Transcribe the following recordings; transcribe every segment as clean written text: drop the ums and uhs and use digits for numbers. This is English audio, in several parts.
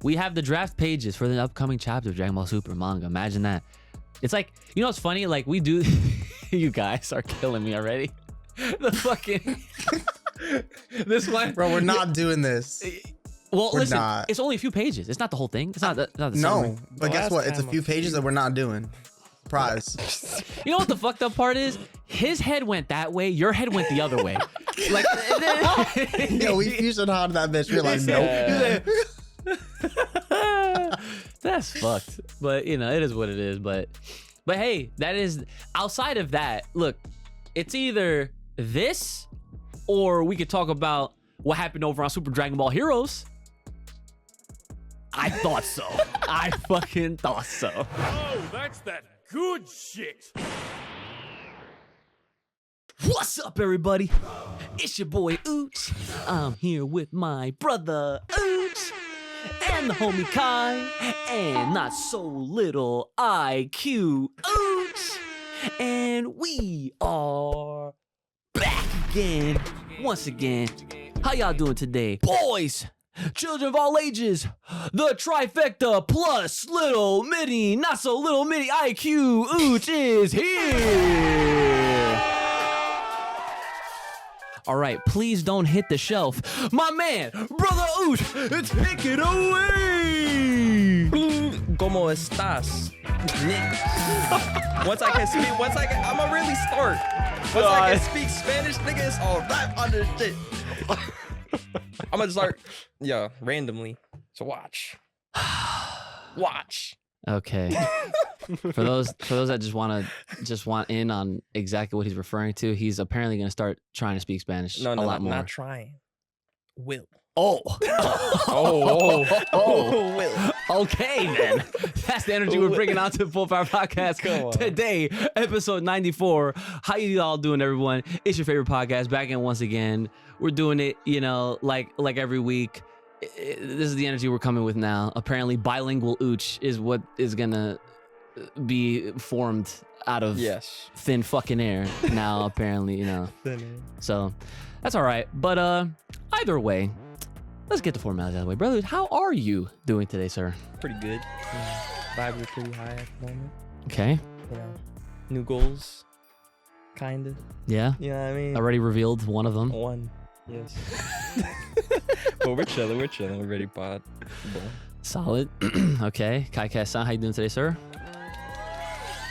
we have the draft pages for the upcoming chapter of Dragon Ball Super manga. Imagine that. It's like, you know what's funny? Like we do, you guys are killing me already. The fucking, this one. Bro, we're not doing this. Well, We're listen, not. it's only a few pages. It's not the whole thing. It's not the summary. No, but guess last what? It's a time few a pages that we're not doing. Surprise. You know what the fucked up part is? His head went that way. Your head went the other way. Like, Yo, we fusion hard that bitch. We're like, nope. That's fucked. But you know, it is what it is. But hey, that is outside of that. Look, it's either this or we could talk about what happened over on Super Dragon Ball Heroes. I thought so. I fucking thought so. Oh, that's that good shit. What's up, everybody? It's your boy Ooch. I'm here with my brother Ooch and the homie Kai and not so little IQ Ooch. And we are back again, once again. How y'all doing today? Boys, children of all ages, the trifecta plus little mini, not so little mini IQ Ooch is here. All right, please don't hit the shelf. My man, brother Ooch, take it away. ¿Cómo estás? Once I can speak, I'ma really start. Once I can speak Spanish, nigga, it's all rap on this shit. I'm gonna start, randomly. So watch. Okay. For those that just want in on exactly what he's referring to, he's apparently gonna start trying to speak Spanish a lot more. Not trying. Will. Oh. Will. Okay, then. That's the energy we're bringing on to Full Power Podcast today, episode 94. How you all doing, everyone? It's your favorite podcast, back in once again. We're doing it, like every week. This is the energy we're coming with now. Apparently, bilingual Ooch is what is gonna be formed out of thin fucking air now, apparently, Thin air. So that's all right. But either way, let's get the formalities out of the way. Brothers, how are you doing today, sir? Pretty good. Vibes are pretty high at the moment. Okay. New goals. Kinda. Yeah. You know what I mean? Already revealed one of them. One. Yes. But we're chilling. We're ready, pod. Boom. Solid. Okay. Kai-san, how you doing today, sir?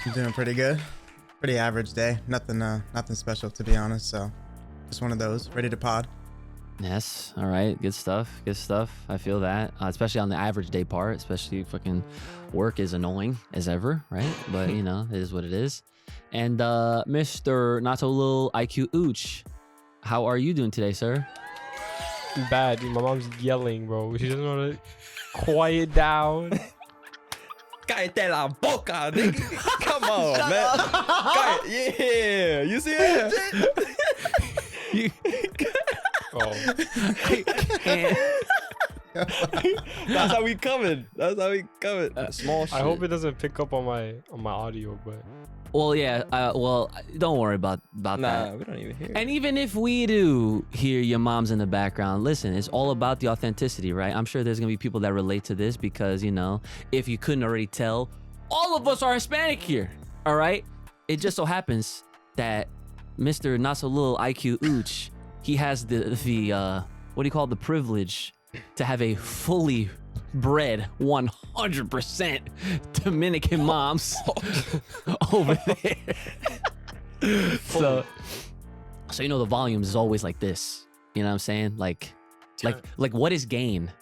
I'm doing pretty good. Pretty average day. Nothing special, to be honest. So just one of those. Ready to pod. Yes. All right. Good stuff. I feel that, especially on the average day part, especially fucking work is annoying as ever, right? But it is what it is. And Mr. Not So Little IQ Ooch, how are you doing today, sir? Bad, dude. My mom's yelling, bro. She doesn't want to quiet down. Cállate la boca, nigga. Come on, man. Yeah. You see that shit? That's how we coming. Small shit. I hope it doesn't pick up on my audio, but Well, yeah. Well, don't worry about that. Nah, we don't even hear it. And even if we do hear your moms in the background, listen, it's all about the authenticity, right? I'm sure there's gonna be people that relate to this because, if you couldn't already tell, all of us are Hispanic here. All right. It just so happens that Mr. Not So Little IQ Ooch, he has the what do you call it? The privilege to have a fully bred 100% Dominican moms over there. so the volumes is always like this. You know what I'm saying? Like what is gain?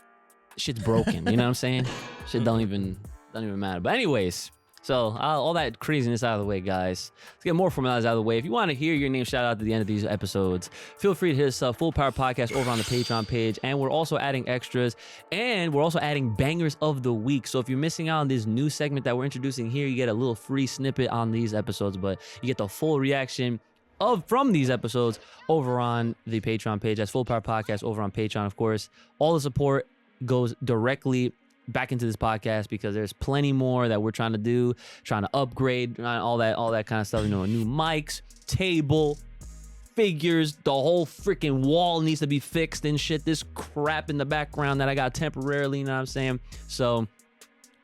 Shit's broken. You know what I'm saying? Shit don't even matter. But anyways, so all that craziness out of the way, guys. Let's get more formalities out of the way. If you want to hear your name shout out at the end of these episodes, feel free to hit us up, Full Power Podcast, over on the Patreon page. And we're also adding extras, and we're also adding bangers of the week. So if you're missing out on this new segment that we're introducing here, you get a little free snippet on these episodes, but you get the full reaction from these episodes over on the Patreon page. That's Full Power Podcast over on Patreon, of course. All the support goes directly back into this podcast because there's plenty more that we're trying to upgrade, all that kind of stuff. New mics, table, figures. The whole freaking wall needs to be fixed and shit. This crap in the background that I got temporarily, you know what I'm saying? So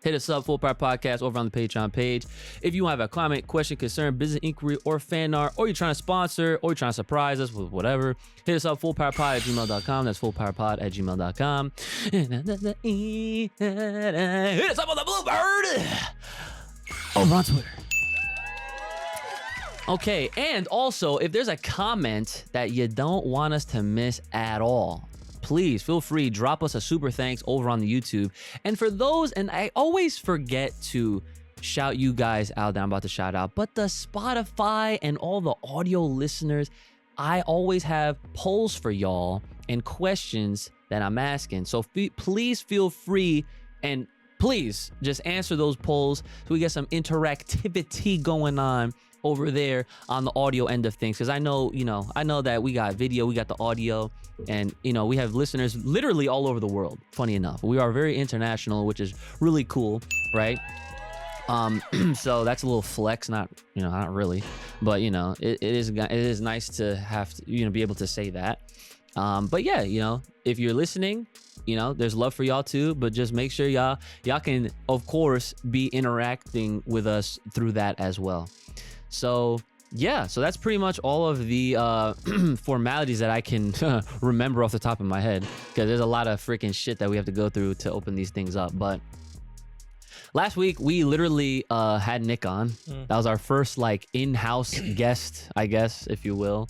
hit us up, Full Power Podcast, over on the Patreon page. If you have a comment, question, concern, business inquiry, or fan art, or you're trying to sponsor, or you're trying to surprise us with whatever, hit us up, fullpowerpod@gmail.com. That's fullpowerpod@gmail.com. Hit us up on the Bluebird over on Twitter. Okay, and also, if there's a comment that you don't want us to miss at all, please feel free, drop us a super thanks over on the YouTube. And for those, and I always forget to shout you guys out that I'm about to shout out, but the Spotify and all the audio listeners, I always have polls for y'all and questions that I'm asking. So please feel free, and please just answer those polls so we get some interactivity going on over there on the audio end of things, because I know that we got video, we got the audio, and we have listeners literally all over the world. Funny enough, we are very international, which is really cool, right? So that's a little flex, not really, but it is nice to have to be able to say that. But yeah, if you're listening, there's love for y'all too, but just make sure y'all can, of course, be interacting with us through that as well. So yeah, so that's pretty much all of the formalities that I can remember off the top of my head, because there's a lot of freaking shit that we have to go through to open these things up. But last week we literally had Nick on. That was our first in-house guest, I guess, if you will,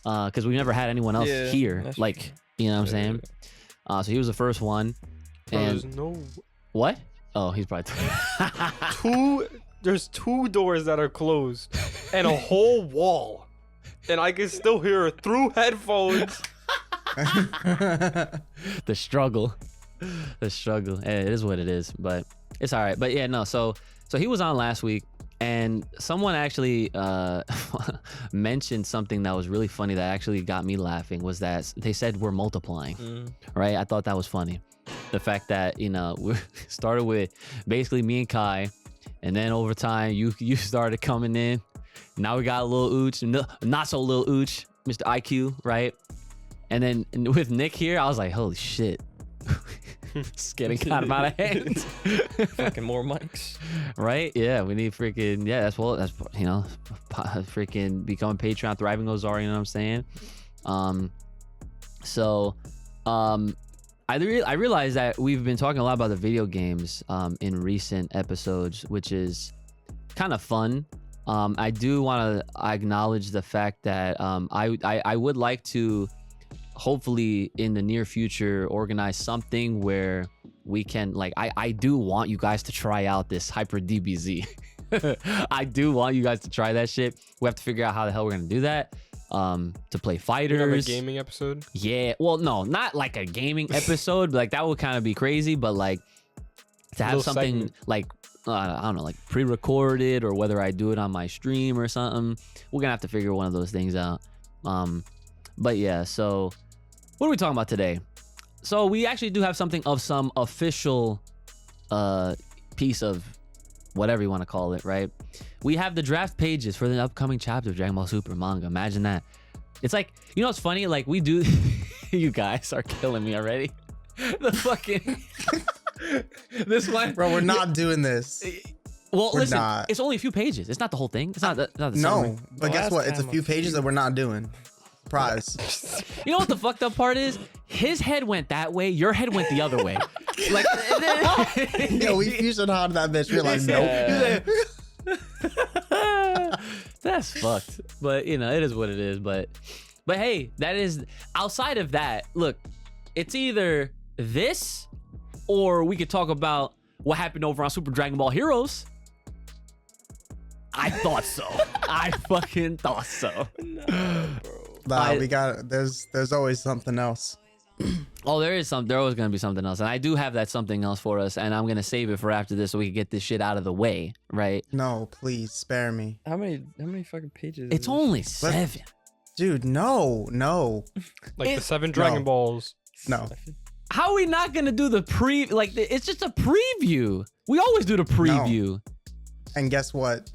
because we've never had anyone else here, like you know what I'm saying. So he was the first one. And There's no what? Oh, he's probably There's 2 doors that are closed and a whole wall, and I can still hear her through headphones. The struggle. It is what it is, but it's all right. But yeah, no. So he was on last week, and someone actually mentioned something that was really funny that actually got me laughing. Was that they said we're multiplying, right? I thought that was funny. The fact that we started with basically me and Kai. And then over time, you started coming in. Now we got a little Ooch, not so little Ooch, Mr. IQ, right? And then with Nick here, I was like, holy shit. It's getting kind of out of hand. Fucking more mics. Right? Yeah, we need freaking, that's freaking becoming Patreon, thriving Ozar, you know what I'm saying? I realized that we've been talking a lot about the video games in recent episodes, which is kind of fun. I do want to acknowledge the fact that I would like to, hopefully in the near future, organize something where we can, I do want you guys to try out this Hyper DBZ. I do want you guys to try that shit. We have to figure out how the hell we're going to do that. To play fighters. You have a gaming episode? Yeah, well, no, not like a gaming episode, but that would kind of be crazy, but to have something segment. I don't know, pre-recorded, or whether I do it on my stream or something. We're gonna have to figure one of those things out. But yeah, so what are we talking about today? So we actually do have something of some official piece of whatever you want to call it, right? We have the draft pages for the upcoming chapter of Dragon Ball Super manga. Imagine that. It's it's funny, we do. You guys are killing me already. The fucking this one, Bro, we're not doing this. Well, We're listen, not. it's only a few pages. It's not the whole thing. It's not the summary. No, but guess Last what? It's a time few a pages few- that we're not doing. Surprise. You know what the fucked up part is? His head went that way. Your head went the other way. Yo, we fusioned hard that bitch. We're like, nope. That's fucked. But it is what it is. But hey, that is outside of that. Look, it's either this, or we could talk about what happened over on Super Dragon Ball Heroes. I thought so. I fucking thought so. Nah, we got. There's always something else. Oh, there is there always gonna be something else, and I do have that something else for us, and I'm gonna save it for after this so we can get this shit out of the way, right? No, please spare me, How many fucking pages? is It's this? only 7. dude. No. The 7 Dragon Balls. No. How are we not gonna do the it's just a preview. We always do the preview. And guess what?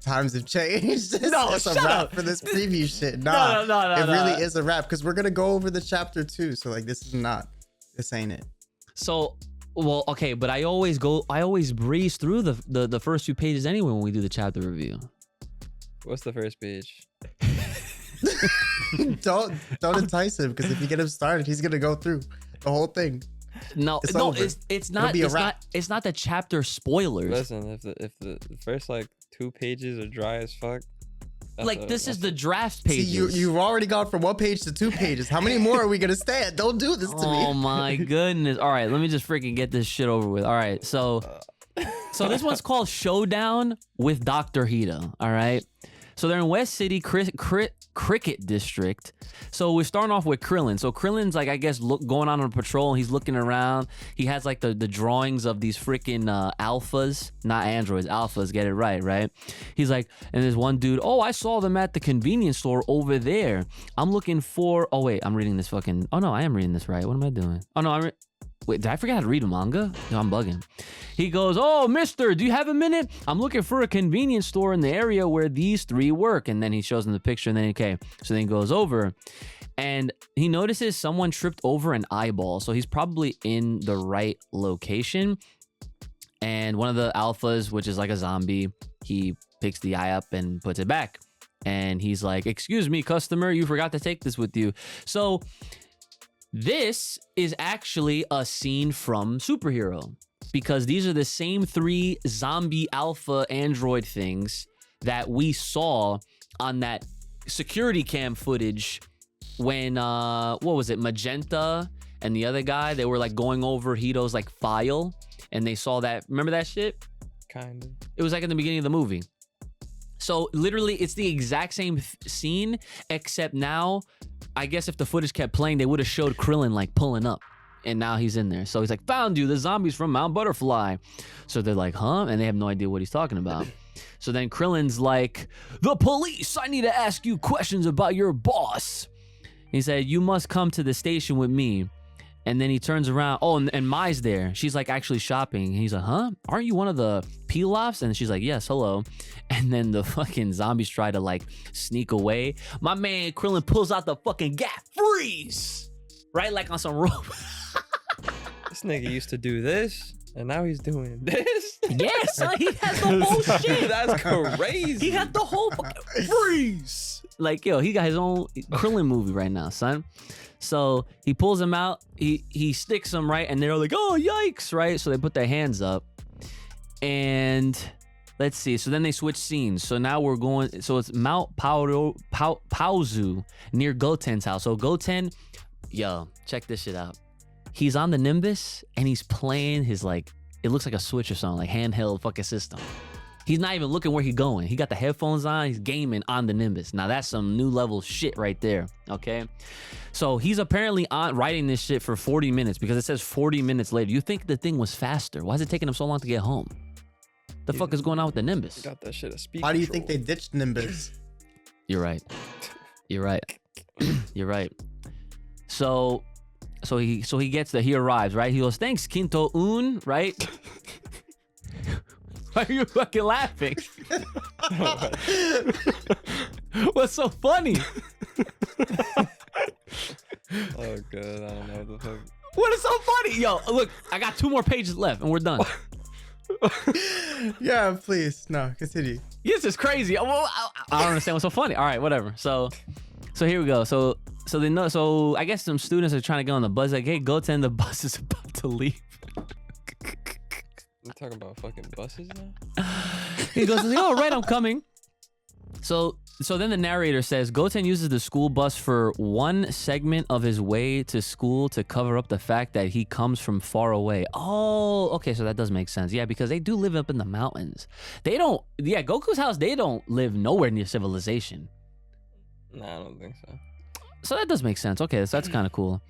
times have changed. No, it's a shut wrap up. for this preview shit. No, It no. really is a wrap because we're gonna go over the chapter 2. So like, this ain't it. So, well, okay, but I always breeze through the first 2 pages anyway when we do the chapter review. What's the first page? don't entice him because if you get him started, he's gonna go through the whole thing. No, It's no, over. it's not. be a It's wrap. not. It's not the chapter spoilers. Listen, if the first like 2 pages are dry as fuck. Like this is the that's draft See, pages. you've already gone from 1 page to 2 pages. How many more are we gonna stay at? Don't do this to Oh me. my goodness! All right, let me just freaking get this shit over with. All right, so this one's called Showdown with Dr. Hito. All right, so they're in West City Cricket District. So we're starting off with Krillin. So Krillin's like, I guess, going on a patrol. And he's looking around. He has like the drawings of these freaking alphas, not androids, alphas. Get it right? He's like, and there's one dude. Oh, I saw them at the convenience store over there. I'm looking for. Oh wait, I'm reading this fucking. Oh no, I am reading this right. What am I doing? Oh no, wait, did I forget how to read a manga? No, I'm bugging. He goes, oh, mister, do you have a minute? I'm looking for a convenience store in the area where these 3 work. And then he shows him the picture and then, okay. So then he goes over and he notices someone tripped over an eyeball. So he's probably in the right location. And one of the alphas, which is like a zombie, he picks the eye up and puts it back. And he's like, excuse me, customer, you forgot to take this with you. So this is actually a scene from Superhero because these are the same 3 zombie alpha android things that we saw on that security cam footage when, what was it, Magenta and the other guy, they were like going over Hito's like file and they saw that, remember that shit? kind of. It was like in the beginning of the movie. So literally it's the exact same scene, except now, I guess if the footage kept playing, they would have showed Krillin like pulling up. And now he's in there. So he's like, found you, the zombies from Mount Butterfly. So they're like, huh? And they have no idea what he's talking about. So then Krillin's like, the police, I need to ask you questions about your boss. He said, you must come to the station with me. And then he turns around. Oh, and Mai's there. She's like actually shopping. And he's like, huh? Aren't you one of the Pilafs? And she's like, yes, hello. And then the fucking zombies try to like sneak away. My man Krillin pulls out the fucking gap. Freeze! Right? Like on some rope. This nigga used to do this, and now he's doing this. Yeah, son. He has the whole shit. That's crazy. He had the whole fucking freeze. Like, yo, he got his own Krillin movie right now, son. So he pulls him out, he sticks him, right? And they're like, oh, yikes, right? So they put their hands up. And let's see. So then they switch scenes. So now we're going, so it's Mount Paozu near Goten's house. So Goten, yo, check this shit out. He's on the Nimbus and he's playing his like, it looks like a Switch or something, like handheld fucking system. He's not even looking where he's going. He got the headphones on. He's gaming on the Nimbus. Now that's some new level shit right there. Okay. So he's apparently on writing this shit for 40 minutes because it says 40 minutes later. You think the thing was faster? Why is it taking him so long to get home? The fuck is going on with the Nimbus? Got that shit a speed. Why do you think they ditched Nimbus? You're right. You're right. You're right. So he gets there. He arrives, right? He goes, thanks, Quinto Un, right? Why are you fucking laughing? What's so funny? Oh god, I don't know what the fuck. What is so funny? Yo, look, I got 2 more pages left and we're done. Yeah, please. No, continue. This is crazy. Well, I don't understand what's so funny. All right, whatever. So here we go. So they know. So I guess some students are trying to get on the bus. Like, hey, Goten, the bus is about to leave. We're talking about fucking buses now. He goes, oh, right, I'm coming. So then the narrator says, Goten uses the school bus for one segment of his way to school to cover up the fact that he comes from far away. Oh, okay, so that does make sense. Yeah, because they do live up in the mountains. They don't, yeah, Goku's house, they don't live nowhere near civilization. Nah, I don't think so. So that does make sense. Okay, so that's kind of cool.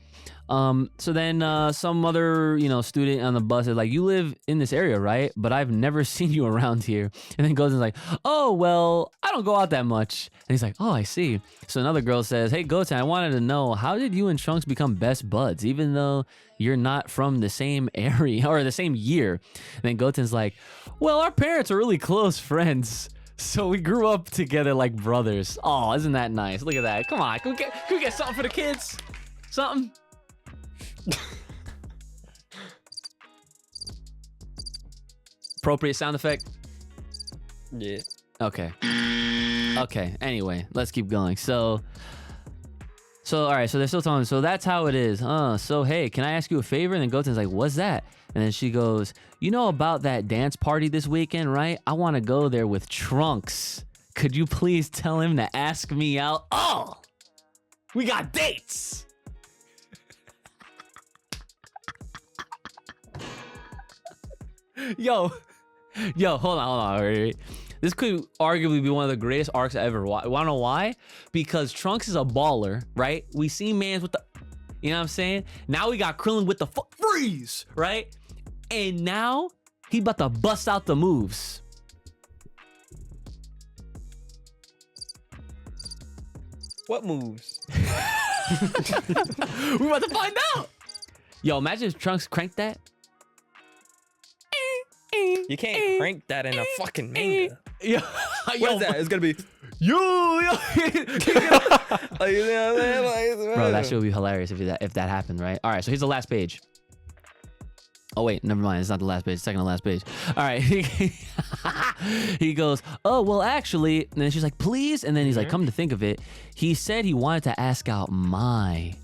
So then some other, student on the bus is like, you live in this area, right? But I've never seen you around here. And then Goten's like, oh, well, I don't go out that much. And he's like, oh, I see. So another girl says, hey, Goten, I wanted to know, how did you and Trunks become best buds, even though you're not from the same area or the same year? And then Goten's like, well, our parents are really close friends. So we grew up together like brothers. Oh, isn't that nice? Look at that. Come on, can we get something for the kids? Something? Appropriate sound effect? Yeah. Okay. Okay, anyway, let's keep going. So all right, so they're still talking. So that's how it is. So hey, can I ask you a favor? And then Goten's like, what's that? And then she goes, you know about that dance party this weekend, right? I want to go there with Trunks. Could you please tell him to ask me out? Oh, we got dates. Yo, hold on. Wait. This could arguably be one of the greatest arcs I ever watched. Wanna know why? Because Trunks is a baller, right? We see mans with the, you know what I'm saying? Now we got Krillin with the freeze, right? And now he about to bust out the moves. What moves? We about to find out. Yo, imagine if Trunks cranked that. You can't crank that in a fucking manga. Yo, What is that? It's gonna be. Yo. Like, you know what I'm saying? Like, Bro, that shit would be hilarious if that happened, right? All right, so here's the last page. Oh wait, never mind. It's not the last page. It's second to last page. All right. He goes, oh well, actually, and then she's like, please, and then he's like, come to think of it, he said he wanted to ask out Mai.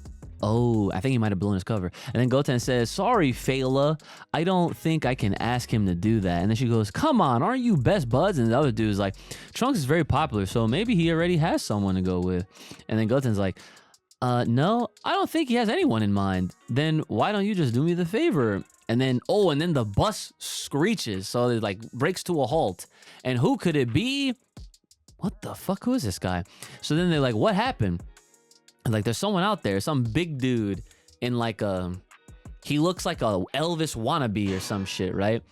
Oh, I think he might have blown his cover. And then Goten says, sorry, Fela, I don't think I can ask him to do that. And then she goes, come on, aren't you best buds? And the other dude's like, Trunks is very popular, so maybe he already has someone to go with. And then Goten's like, no, I don't think he has anyone in mind. Then why don't you just do me the favor? And then, and then the bus screeches, so it like breaks to a halt. And who could it be? What the fuck? Who is this guy? So then they're like, what happened? And like, there's someone out there, some big dude in like he looks like a Elvis wannabe or some shit, right?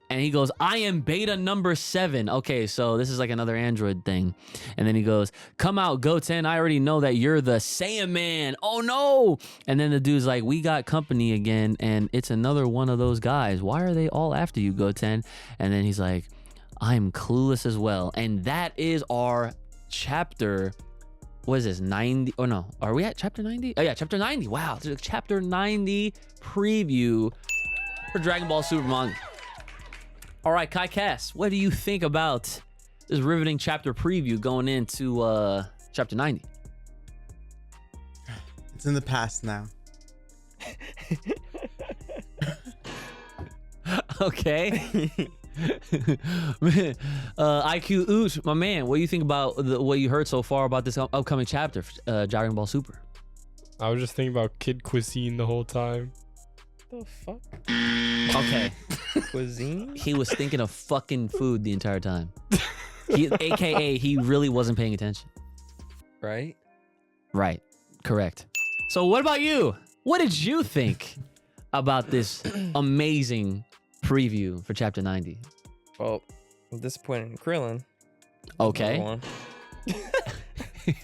And he goes, I am beta number 7. Okay, so this is like another android thing. And then he goes, come out, Goten. I already know that you're the Saiyan Man. Oh no. And then the dude's like, we got company again, and it's another one of those guys. Why are they all after you, Goten? And then he's like, I'm clueless as well. And that is our chapter. What is this, 90? Oh no, are we at chapter 90? Oh yeah, chapter 90. Wow, there's a chapter 90 preview for Dragon Ball Super Manga. All right, Kai Cass, what do you think about this riveting chapter preview going into chapter 90? It's in the past now. Okay. IQ Ooch, my man, what do you think about what you heard so far about this upcoming chapter, Dragon Ball Super? I was just thinking about kid cuisine the whole time. The fuck? Okay. Cuisine? He was thinking of fucking food the entire time. AKA, he really wasn't paying attention. Right? Right. Correct. So what about you? What did you think about this amazing preview for chapter 90? Well, I'm disappointed in Krillin. Okay. Number one.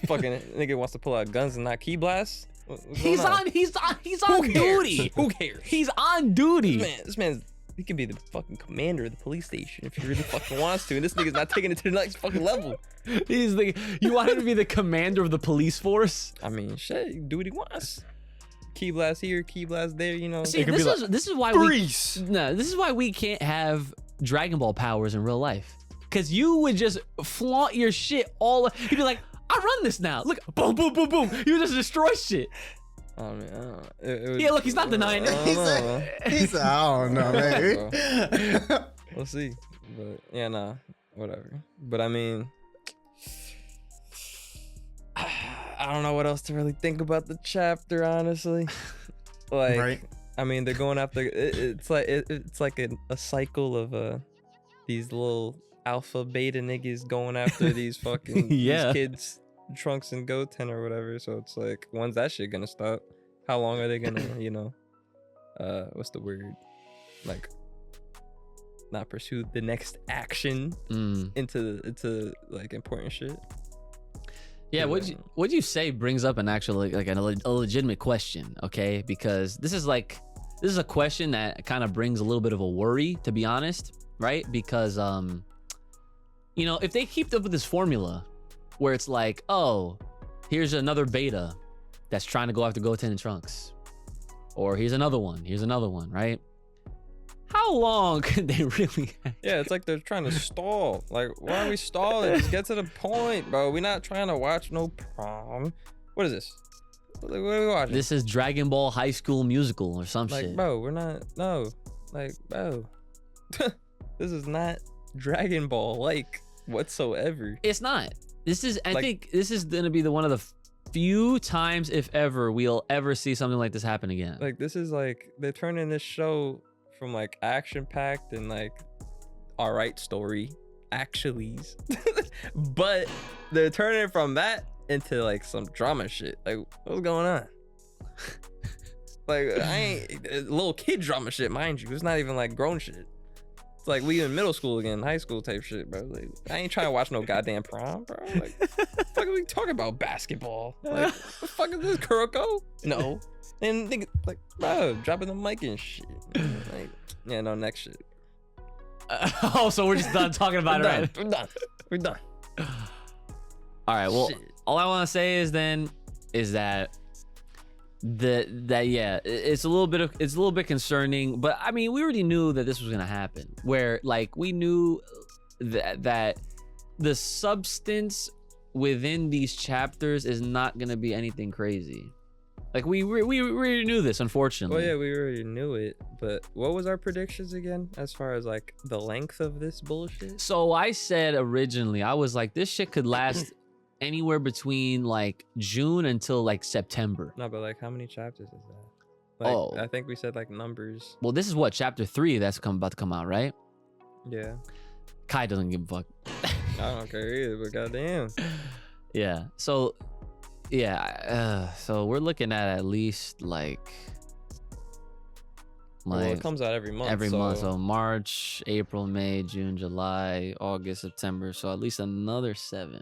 Fucking nigga wants to pull out guns and not key blasts. He's on duty. Who cares? He's on duty. This man's he can be the fucking commander of the police station if he really fucking wants to, and this nigga's not taking it to the next fucking level. You want him to be the commander of the police force? I mean, shit, he can do what he wants. Key blast here, key blast there, you know. See, this is why this is why we can't have Dragon Ball powers in real life. Cause you would just flaunt your shit all. You'd be like, I run this now. Look, boom, boom, boom, boom. You just destroy shit. I mean, Yeah, look, he's not denying it. He said, I don't know, maybe. We'll see. But yeah, nah, whatever. But I mean, I don't know what else to really think about the chapter, honestly. Like, Right. I mean, they're going after. It's like a cycle of these little alpha beta niggas going after these fucking Yeah. these kids, Trunks and Goten or whatever. So it's like, when's that shit gonna stop? How long are they gonna, you know, what's the word? Like, not pursue the next action into like important shit. Yeah, what'd you say brings up an actual like a legitimate question, okay? Because this is a question that kind of brings a little bit of a worry, to be honest, right? Because you know, if they keep up with this formula where it's like, oh, here's another beta that's trying to go after Goten and Trunks, or here's another one, right? How long could they really? Yeah, it's like they're trying to stall. Like, why are we stalling? Just get to the point, bro. We're not trying to watch no prom. What is this? What are we watching? This is Dragon Ball High School Musical or some Like, shit. bro, we're not. No, like, bro, this is not Dragon Ball like whatsoever. It's not. This is. I Like- think this is gonna be one of the few times, if ever, we'll ever see something like this happen again. Like, this is like they're turning this show from like action packed and like all right story actuallys, but they're turning it from that into like some drama shit. Like, what's going on? Like, I ain't little kid drama shit, mind you. It's not even like grown shit. It's like we in middle school again, high school type shit, bro. Like, I ain't trying to watch no goddamn prom, bro. Like, what the fuck are we talking about? Basketball? Like, what the fuck is this, Kuroko? No. And nigga, like, bro, dropping the mic and shit. Like, yeah, no, next shit. Oh, so we're just done talking about it, right? We're done. We're done. All right. Well, Shit. all I want to say is that yeah, it's a little bit concerning, but I mean, we already knew that this was gonna happen. Where like we knew that the substance within these chapters is not gonna be anything crazy. Like we already knew this, unfortunately. Well, yeah, we already knew it, but what was our predictions again as far as like the length of this bullshit? So I said originally, I was like, this shit could last anywhere between like June until like September. No, but like, how many chapters is that? Like, Oh. I think we said like numbers. Well, this is what chapter 3 that's about to come out, right? Yeah, Kai doesn't give a fuck. I don't care either, but goddamn. Yeah. So, yeah. So we're looking at least like Well, it comes out every month. every month. So March, April, May, June, July, August, September. So at least another 7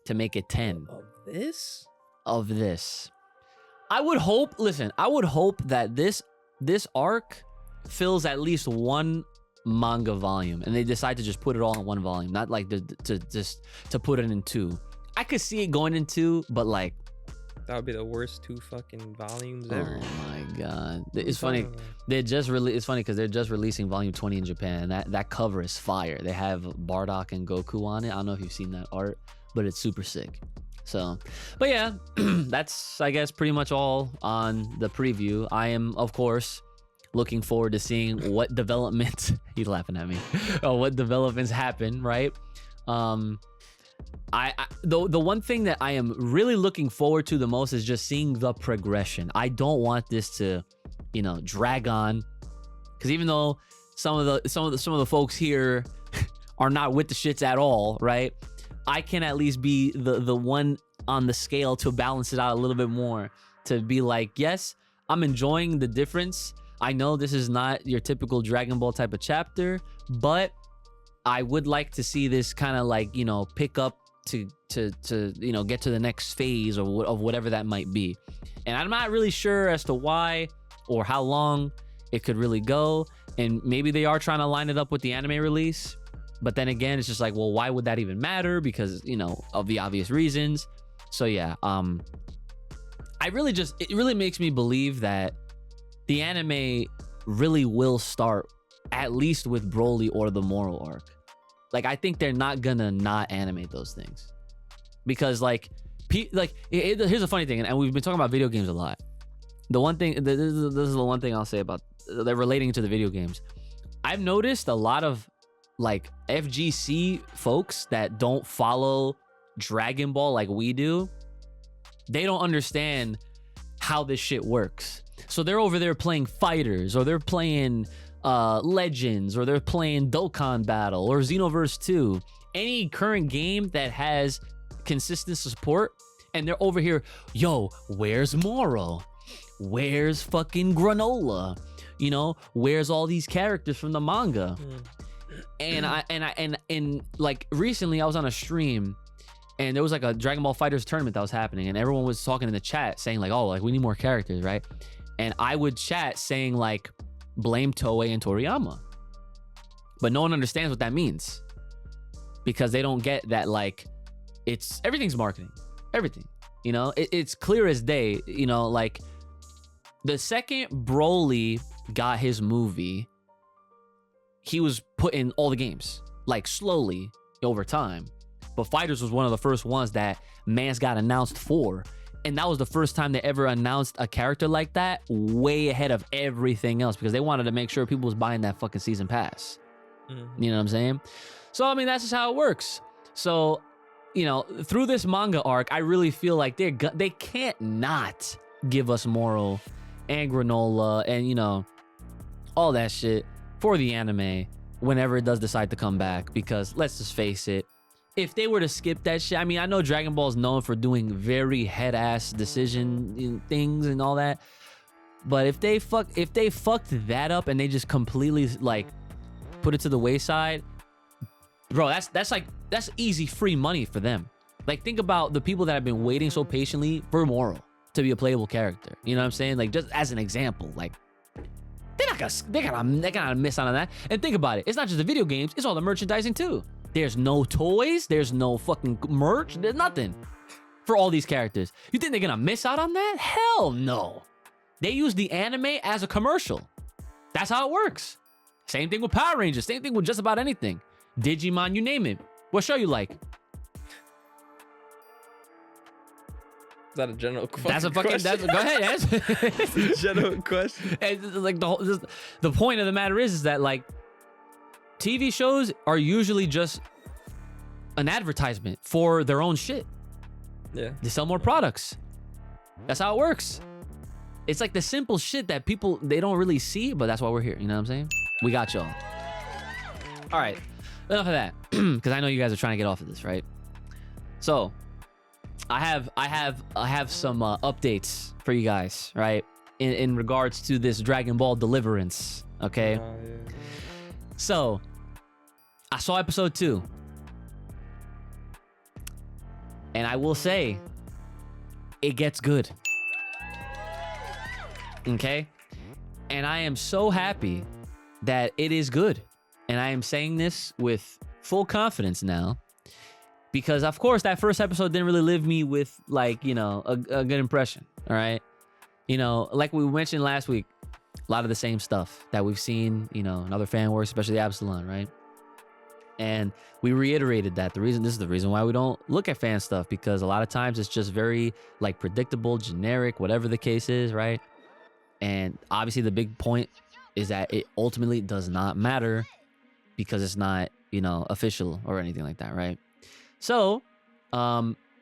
to make it 10 of this? of this. I would hope. Listen, I would hope that this arc fills at least one manga volume, and they decide to just put it all in one volume, not like to put it in 2. I could see it going in 2, but like, That would be the worst 2 fucking volumes oh ever. my god, What are you it's funny. talking about? They just really. It's funny because they're just releasing volume 20 in Japan. That cover is fire. They have Bardock and Goku on it. I don't know if you've seen that art, but it's super sick. So, but yeah, that's I guess pretty much all on the preview. I am of course looking forward to seeing what developments. He's laughing at me. What developments happen, right? The one thing that I am really looking forward to the most is just seeing the progression. I don't want this to, drag on, because even though some of the folks here are not with the shits at all, right? I can at least be the one on the scale to balance it out a little bit more, to be like, yes, I'm enjoying the difference. I know this is not your typical Dragon Ball type of chapter, but I would like to see this kind of like, pick up to get to the next phase of whatever that might be. And I'm not really sure as to why or how long it could really go. And maybe they are trying to line it up with the anime release. But then again, it's just like, well, why would that even matter? Because, of the obvious reasons. So yeah, it really makes me believe that the anime really will start at least with Broly or the Moral arc. Like, I think they're not gonna not animate those things, because here's a funny thing, and we've been talking about video games a lot. The one thing, this is the one thing I'll say about that relating to the video games. I've noticed a lot of like FGC folks that don't follow Dragon Ball like we do. They don't understand how this shit works. So they're over there playing fighters, or they're playing Legends, or they're playing Dokkan Battle or Xenoverse 2, any current game that has consistent support, and they're over here, yo, where's Moro? Where's fucking Granola? Where's all these characters from the manga? And like recently I was on a stream, and there was like a Dragon Ball Fighters tournament that was happening, and everyone was talking in the chat saying like, oh, like we need more characters, right? And I would chat saying like, blame Toei and Toriyama. But no one understands what that means. because they don't get that, like, everything's marketing. Everything. You know, it's clear as day. You know, like, the second Broly got his movie, he was put in all the games, like, slowly over time. But Fighters was one of the first ones that Mans got announced for. And that was the first time they ever announced a character like that way ahead of everything else, because they wanted to make sure people was buying that fucking season pass. You know what I'm saying? So, I mean, that's just how it works. So, you know, through this manga arc, I really feel like they can't not give us Moro and Granola and, you know, all that shit for the anime whenever it does decide to come back. Because let's just face it, if they were to skip that shit, I mean, I know Dragon Ball is known for doing very head-ass decision things and all that, but if they fucked that up and they just completely, like, put it to the wayside, bro, that's easy free money for them. Like, think about the people that have been waiting so patiently for Moro to be a playable character. You know what I'm saying? Like, just as an example, like, they're gonna miss out on that. And think about it, it's not just the video games, it's all the merchandising too. There's no toys, there's no fucking merch, there's nothing for all these characters. You think they're gonna miss out on that? Hell no. They use the anime as a commercial. That's how it works. Same thing with Power Rangers, same thing with just about anything. Digimon, you name it. What show you like? Is that a general question? That's a fucking, go ahead, answer. It's a general question. And, like, the point of the matter is that, like, TV shows are usually just an advertisement for their own shit. Yeah. They sell more products. That's how it works. It's like the simple shit that people, they don't really see, but that's why we're here. You know what I'm saying? We got y'all. All right. Enough of that. Because I know you guys are trying to get off of this, right? So I have some updates for you guys, right? In regards to this Dragon Ball Deliverance. Okay. Yeah. So, I saw episode 2. And I will say, it gets good. Okay? And I am so happy that it is good. And I am saying this with full confidence now. Because, of course, that first episode didn't really leave me with, like, you know, a good impression. All right? You know, like we mentioned last week, a lot of the same stuff that we've seen, you know, in other fan works, especially Absalon, right? And we reiterated that this is the reason why we don't look at fan stuff, because a lot of times it's just very, like, predictable, generic, whatever the case is, right? And obviously the big point is that it ultimately does not matter because it's not, you know, official or anything like that, right? So,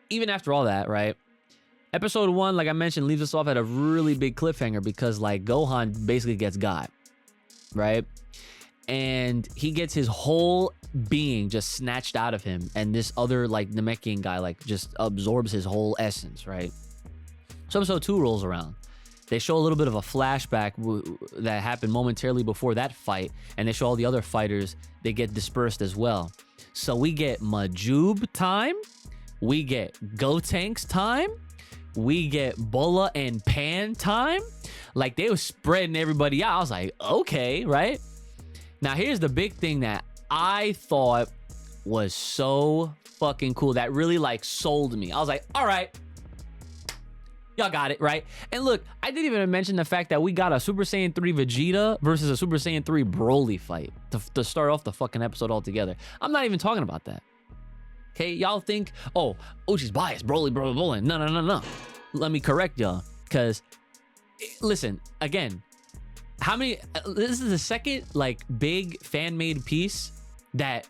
even after all that, right? Episode 1, like I mentioned, leaves us off at a really big cliffhanger because, like, Gohan basically gets got, right? And he gets his whole being just snatched out of him, and this other, like, Namekian guy, like, just absorbs his whole essence, right? So episode 2 rolls around. They show a little bit of a flashback that happened momentarily before that fight, and they show all the other fighters, they get dispersed as well. So we get Majub time, we get Gotenks time, we get Bola and Pan time. Like, they were spreading everybody out. I was like, okay, right? Now, here's the big thing that I thought was so fucking cool that really, like, sold me. I was like, all right, y'all got it, right? And look, I didn't even mention the fact that we got a Super Saiyan 3 Vegeta versus a Super Saiyan 3 Broly fight to start off the fucking episode altogether. I'm not even talking about that. Okay, y'all think, oh, Uchi's biased, Broly. No. Let me correct y'all, because, listen, again, this is the second, like, big fan-made piece that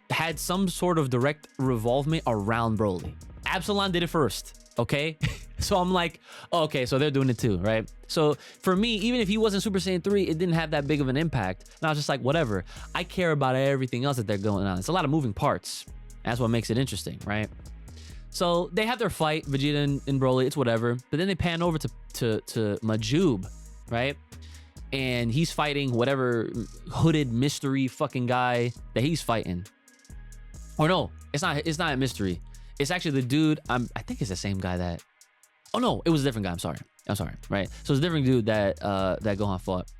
had some sort of direct revolvement around Broly. Absalon did it first, okay? So I'm like, oh, okay, so they're doing it too, right? So for me, even if he wasn't Super Saiyan 3, it didn't have that big of an impact. And I was just like, whatever. I care about everything else that they're going on. It's a lot of moving parts. That's what makes it interesting, right? So they have their fight, Vegeta and Broly, it's whatever. But then they pan over to Majub, right? And he's fighting whatever hooded mystery fucking guy that he's fighting. Or no, it's not a mystery. It's actually the dude, I think it's the same guy that, oh no, it was a different guy, I'm sorry, right? So it's a different dude that Gohan fought.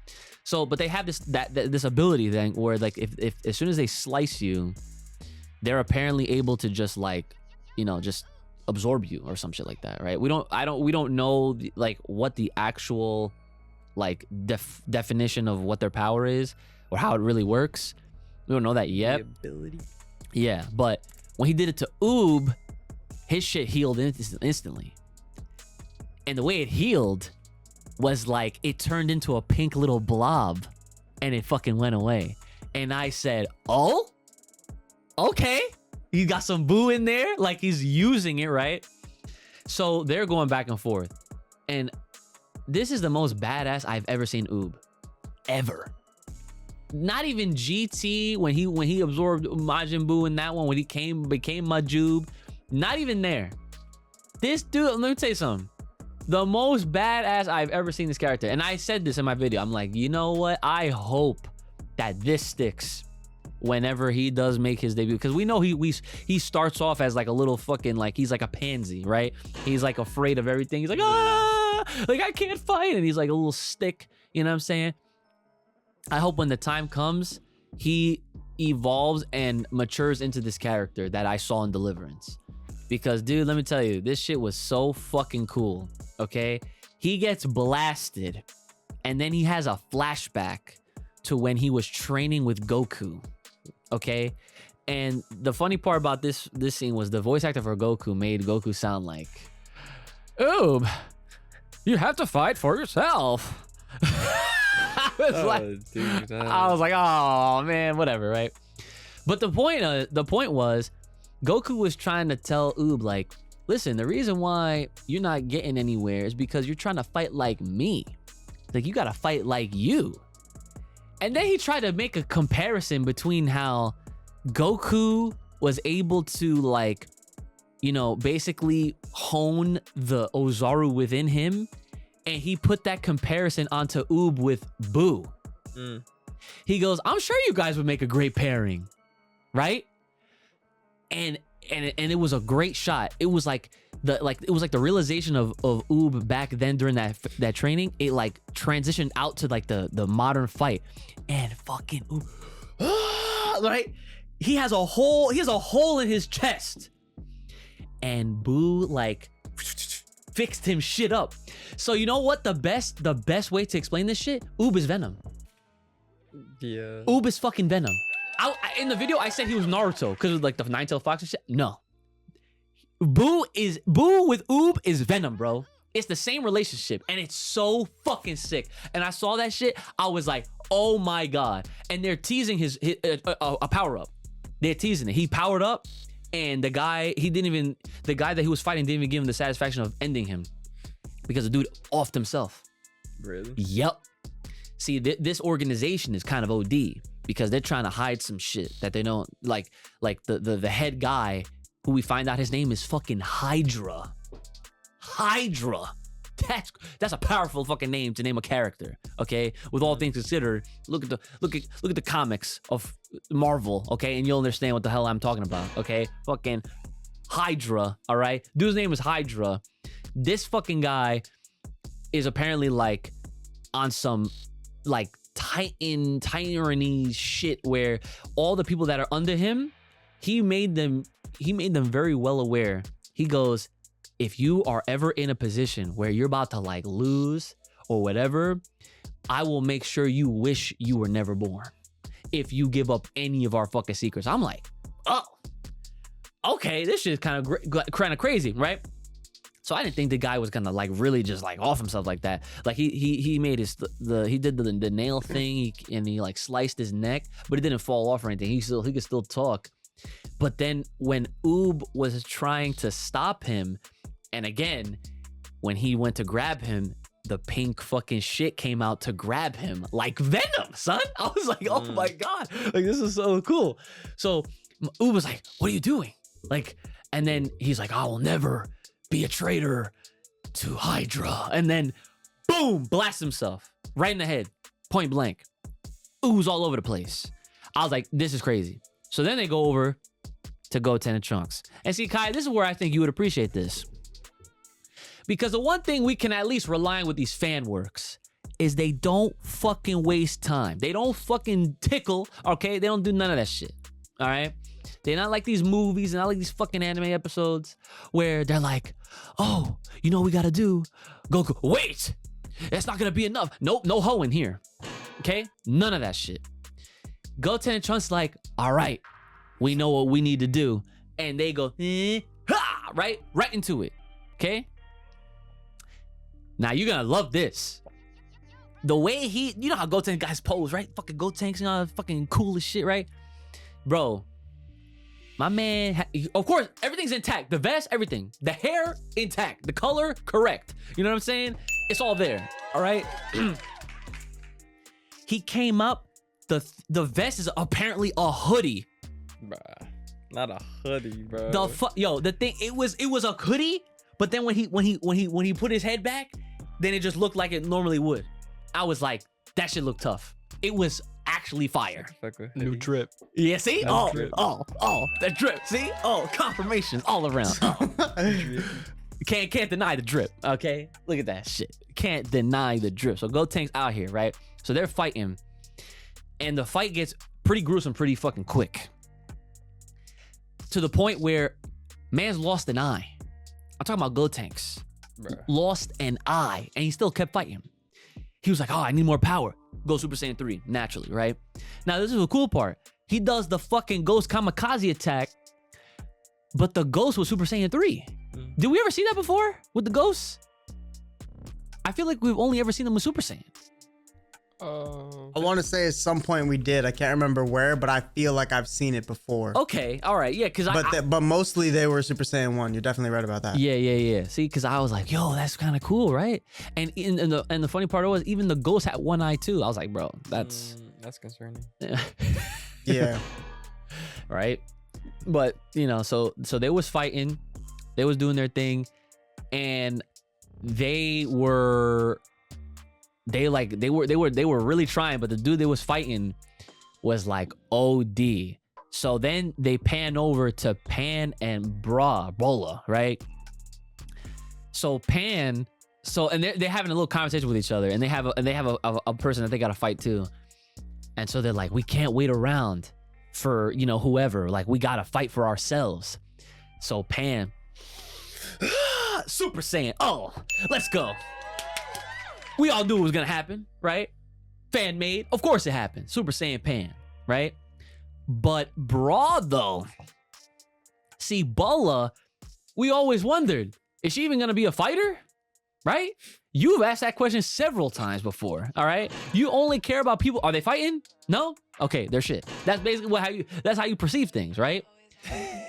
So, but they have this ability thing where, like, if as soon as they slice you, they're apparently able to just like, just absorb you or some shit like that, right? We don't know like what the actual like definition of what their power is or how it really works. We don't know that yet. The ability. Yeah, but when he did it to Oob, his shit healed instantly. And the way it healed was like it turned into a pink little blob and it fucking went away. And I said, oh, okay. You got some Boo in there, like he's using it, right? So they're going back and forth. And this is the most badass I've ever seen Oob. Ever. Not even GT when he absorbed Majin Buu in that one, when he became Majub. Not even there. This dude, let me tell you something. The most badass I've ever seen this character. And I said this in my video. I'm like, you know what? I hope that this sticks whenever he does make his debut, because we know he starts off as like a little fucking, like, he's like a pansy, right? He's like afraid of everything. He's like, like I can't fight, and he's like a little stick, you know what I'm saying? I hope when the time comes, he evolves and matures into this character that I saw in Deliverance. Because, dude, let me tell you, this shit was so fucking cool, okay? He gets blasted, and then he has a flashback to when he was training with Goku, okay? And the funny part about this scene was the voice actor for Goku made Goku sound like, Oob, you have to fight for yourself. I was like, oh man, whatever, right? But the point was, Goku was trying to tell Oob, like, listen, the reason why you're not getting anywhere is because you're trying to fight like me. Like, you gotta fight like you. And then he tried to make a comparison between how Goku was able to, like, basically hone the Ozaru within him. And he put that comparison onto Oob with Boo. He goes, I'm sure you guys would make a great pairing, right? And it was a great shot. It was like the realization of Oob back then during that training. It like transitioned out to like the modern fight, and fucking Oob, right? He has a hole in his chest, and Boo like fixed him shit up. So you know what? The best way to explain this shit, Oob is Venom. Yeah. Oob is fucking Venom. In the video, I said he was Naruto because of like the Nine-Tailed Fox and shit. No. Boo with Oob is Venom, bro. It's the same relationship, and it's so fucking sick. And I saw that shit, I was like, oh my god. And they're teasing his a power up. They're teasing it. He powered up, and the guy that he was fighting didn't even give him the satisfaction of ending him because the dude offed himself. Really? Yep. See, this organization is kind of OD because they're trying to hide some shit that they don't like the head guy, who we find out his name is fucking Hydra. Hydra. That's a powerful fucking name to name a character, okay? With all things considered, look at the comics of Marvel, okay? And you'll understand what the hell I'm talking about, okay? Fucking Hydra, all right? Dude's name is Hydra. This fucking guy is apparently like on some like tyranny shit where all the people that are under him, he made them very well aware. He goes, if you are ever in a position where you're about to like lose or whatever, I will make sure you wish you were never born if you give up any of our fucking secrets. I'm like, oh, okay, this shit is kind of crazy, right? So I didn't think the guy was gonna like really just like off himself like that. Like he made he did the nail thing, and he like sliced his neck, but it didn't fall off or anything. He could still talk. But then when Oob was trying to stop him, and again, when he went to grab him, the pink fucking shit came out to grab him like Venom, son. I was like, oh my god, like this is so cool. So Oob was like, what are you doing? Like, and then he's like, I will never be a traitor to Hydra. And then boom, blasts himself right in the head, point blank. Ooze all over the place. I was like, this is crazy. So then they go over to Goten and Trunks. And see, Kai, this is where I think you would appreciate this. Because the one thing we can at least rely on with these fan works is they don't fucking waste time. They don't fucking tickle, okay? They don't do none of that shit, all right? They're not like these movies and not like these fucking anime episodes where they're like, oh, you know what we gotta do? Goku, wait! That's not gonna be enough. Nope, no hoeing here. Okay? None of that shit. Goten and Trunks like, all right, we know what we need to do. And they go, ha! Right into it. Okay? Now you're gonna love this. The way you know how Goten guys pose, right? Fucking Goten's fucking cool as shit, right? Bro, my man, of course, everything's intact. The vest, everything. The hair, intact. The color, correct. You know what I'm saying? It's all there, all right? He came up, the vest is apparently a hoodie. Bruh, not a hoodie, bro. The thing, it was a hoodie, but then when he put his head back, then it just looked like it normally would. I was like, that shit looked tough. It was actually fire. New drip. Yeah, see? That That drip. See? Oh, confirmation all around. Oh. Can't deny the drip, okay? Look at that shit. Can't deny the drip. So Goten's out here, right? So they're fighting, and the fight gets pretty gruesome pretty fucking quick. To the point where man's lost an eye. I'm talking about Gotenks. Lost an eye, and he still kept fighting. He was like, oh, I need more power. Go Super Saiyan 3, naturally, right? Now, this is the cool part. He does the fucking Ghost Kamikaze attack, but the Ghost was Super Saiyan 3. Did we ever see that before with the Ghosts? I feel like we've only ever seen them with Super Saiyan. I want to say at some point we did. I can't remember where, but I feel like I've seen it before. Okay, all right, yeah, because but mostly they were Super Saiyan 1. You're definitely right about that. Yeah. See, because I was like, yo, that's kind of cool, right? And the funny part was even the Ghost had one eye too. I was like, bro, that's concerning. Yeah. Right. But you know, so they was fighting, they was doing their thing, and they were really trying, but the dude they was fighting was like OD. So then they pan over to Pan and Bola, right? So Pan, and they're having a little conversation with each other, and they have a person that they gotta fight too. And so they're like, we can't wait around for, you know, whoever, like we gotta fight for ourselves. So Pan, Super Saiyan, oh, let's go. We all knew it was gonna happen, right? Fan made, of course it happened. Super Saiyan Pan, right? But Bra though, see Bola, we always wondered, is she even gonna be a fighter? Right? You've asked that question several times before, all right? You only care about people, are they fighting? No? Okay, they're shit. That's basically that's how you perceive things, right?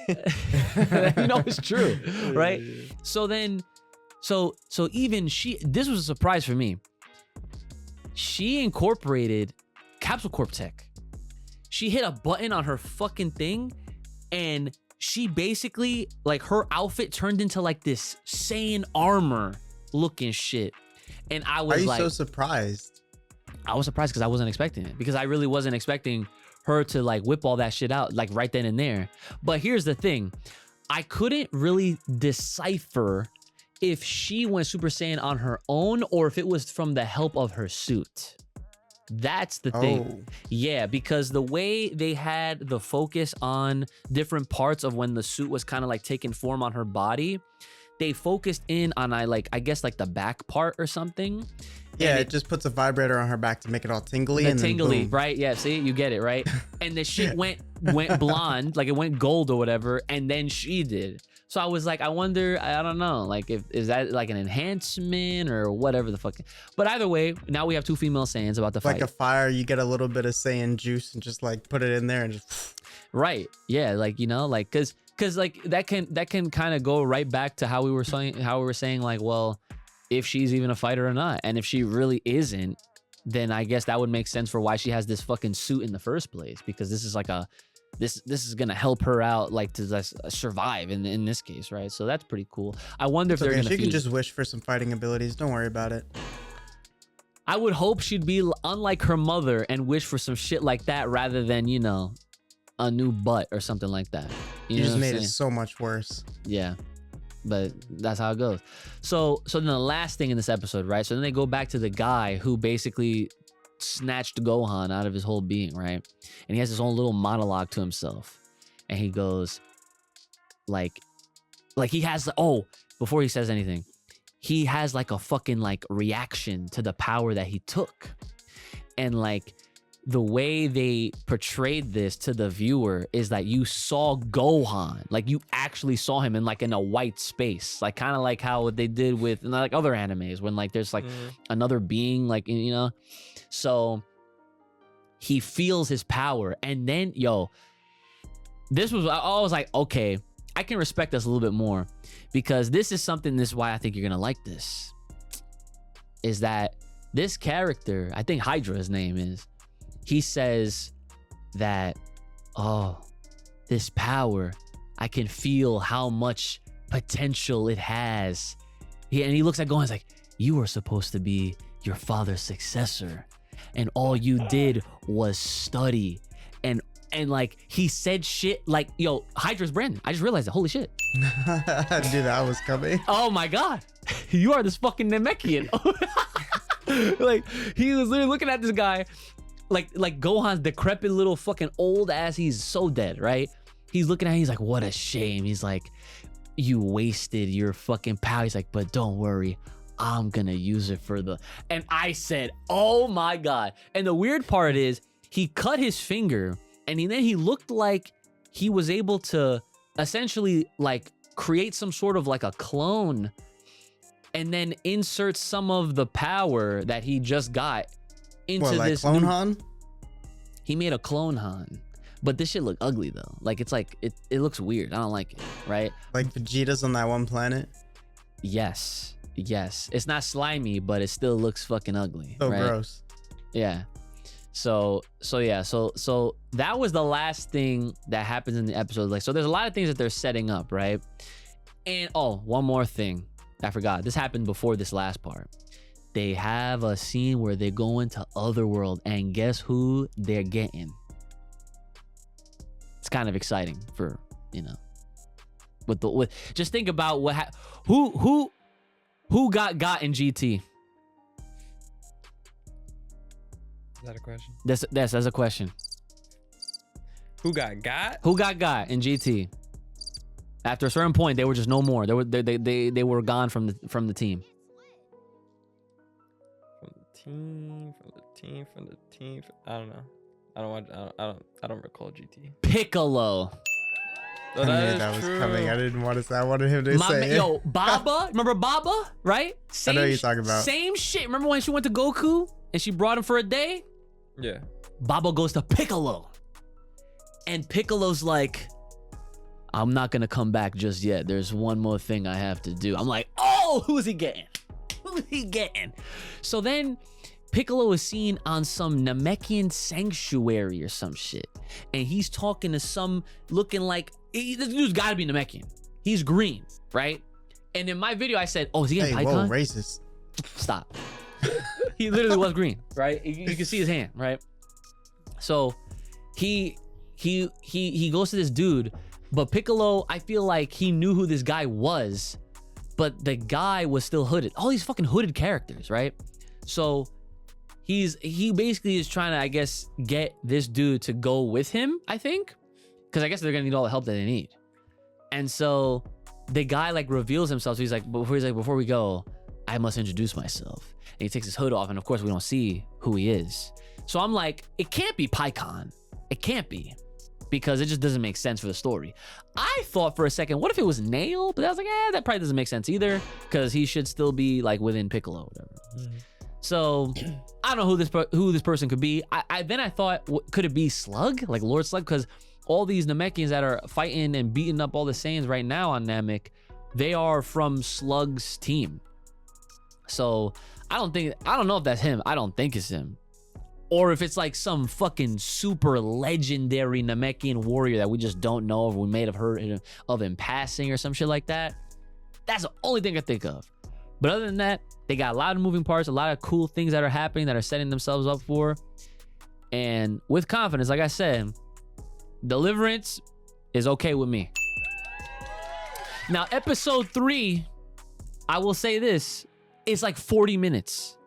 You know it's true, right? So then, so even this was a surprise for me. She incorporated Capsule Corp tech. She hit a button on her fucking thing, and she basically, like, her outfit turned into like this Saiyan armor looking shit. And I was like, are you so surprised? I was surprised because I wasn't expecting it, because I really wasn't expecting her to like whip all that shit out like right then and there. But here's the thing, I couldn't really decipher if she went Super Saiyan on her own or if it was from the help of her suit. That's the thing. Yeah, because the way they had the focus on different parts of when the suit was kind of like taking form on her body, they focused in on I guess like the back part or something. Yeah, it just puts a vibrator on her back to make it all tingly. The and tingly, then boom. right? Yeah, see, you get it, right? And the shit went blonde, like it went gold or whatever, and then she did. So I was like, I wonder, I don't know, like is that like an enhancement or whatever the fuck. But either way, now we have two female Saiyans about to fight. Like a fire, you get a little bit of Saiyan juice and just like put it in there and just. Right. Yeah, like, you know, like cause like that can kind of go right back to how we were saying like, well, if she's even a fighter or not. And if she really isn't, then I guess that would make sense for why she has this fucking suit in the first place, because this is like this is gonna help her out, like to survive in this case, right? So that's pretty cool. I wonder if they're gonna. She can just wish for some fighting abilities. Don't worry about it. I would hope she'd be unlike her mother and wish for some shit like that rather than, you know, a new butt or something like that. You just made it so much worse. Yeah. But that's how it goes. So then the last thing in this episode, right? So then they go back to the guy who basically snatched Gohan out of his whole being, right? And he has his own little monologue to himself. and he goes, like he has, before he says anything, he has like a fucking like reaction to the power that he took. And like the way they portrayed this to the viewer is that you saw Gohan, like you actually saw him in a white space, like kind of like how they did with like other animes when like there's like another being, like, you know. So he feels his power, and then this was, I was like, okay, I can respect this a little bit more, because this is why I think you're gonna like this, is that this character, I think Hydra his name is, he says that, this power, I can feel how much potential it has. And he looks at Gohan, he's like, you were supposed to be your father's successor, and all you did was study. And like he said shit like, Hydra's Brandon. I just realized that. Holy shit. I knew that was coming. Oh my god. You are this fucking Namekian. Like he was literally looking at this guy like Gohan's decrepit little fucking old ass. He's so dead, right? He's looking at him, he's like, what a shame. He's like, you wasted your fucking power. He's like, but don't worry, I'm gonna use it for the... And I said, oh my god. And the weird part is he cut his finger, and then he looked like he was able to essentially like create some sort of like a clone, and then insert some of the power that he just got into this Clone Han? He made a Clone Han. But this shit look ugly though. Like it's like it looks weird. I don't like it, right? Like Vegeta's on that one planet? Yes. It's not slimy, but it still looks fucking ugly. So right? gross. Yeah. So that was the last thing that happens in the episode. Like, so there's a lot of things that they're setting up, right? And one more thing. I forgot. This happened before this last part. They have a scene where they go into Otherworld, and guess who they're getting? It's kind of exciting for, with just think about who got in GT. Is that a question? That's a question. Who got? Who got in GT? After a certain point, they were just no more. They were gone from the team. From the team. I don't know. I don't recall GT. Piccolo. So I knew that that is was true. coming. I didn't want to say. I wanted him to say it. Baba. Remember Baba? Right? I know what you're talking about. Same shit. Remember when she went to Goku and she brought him for a day? Yeah. Baba goes to Piccolo. And Piccolo's like, I'm not going to come back just yet. There's one more thing I have to do. I'm like, who's he getting? So then Piccolo is seen on some Namekian sanctuary or some shit. And he's talking to some looking like, this dude's got to be Namekian. He's green, right? And in my video, I said, is he getting Python? Whoa, racist. Stop. He literally was green, right? You can see his hand, right? So he goes to this dude, but Piccolo, I feel like he knew who this guy was, but the guy was still hooded. All these fucking hooded characters, right? So he basically is trying to, I guess, get this dude to go with him, I think, because I guess they're gonna need all the help that they need. And so the guy like reveals himself. So he's like, before we go, I must introduce myself. And he takes his hood off, and of course we don't see who he is. So I'm like, it can't be Pycon. It can't be, because it just doesn't make sense for the story. I thought for a second, what if it was Nail? But I was like, that probably doesn't make sense either, because he should still be like within Piccolo or whatever. Mm-hmm. So I don't know who this person could be. Then I thought, could it be Slug, like Lord Slug? Because all these Namekians that are fighting and beating up all the Saiyans right now on Namek, they are from Slug's team. So I don't know if that's him. I don't think it's him. Or if it's like some fucking super legendary Namekian warrior that we just don't know, or we may have heard of him passing or some shit like that. That's the only thing I think of. But other than that, they got a lot of moving parts, a lot of cool things that are happening that are setting themselves up for. And with confidence, like I said, Deliverance is okay with me. Now, episode 3, I will say this, it's like 40 minutes.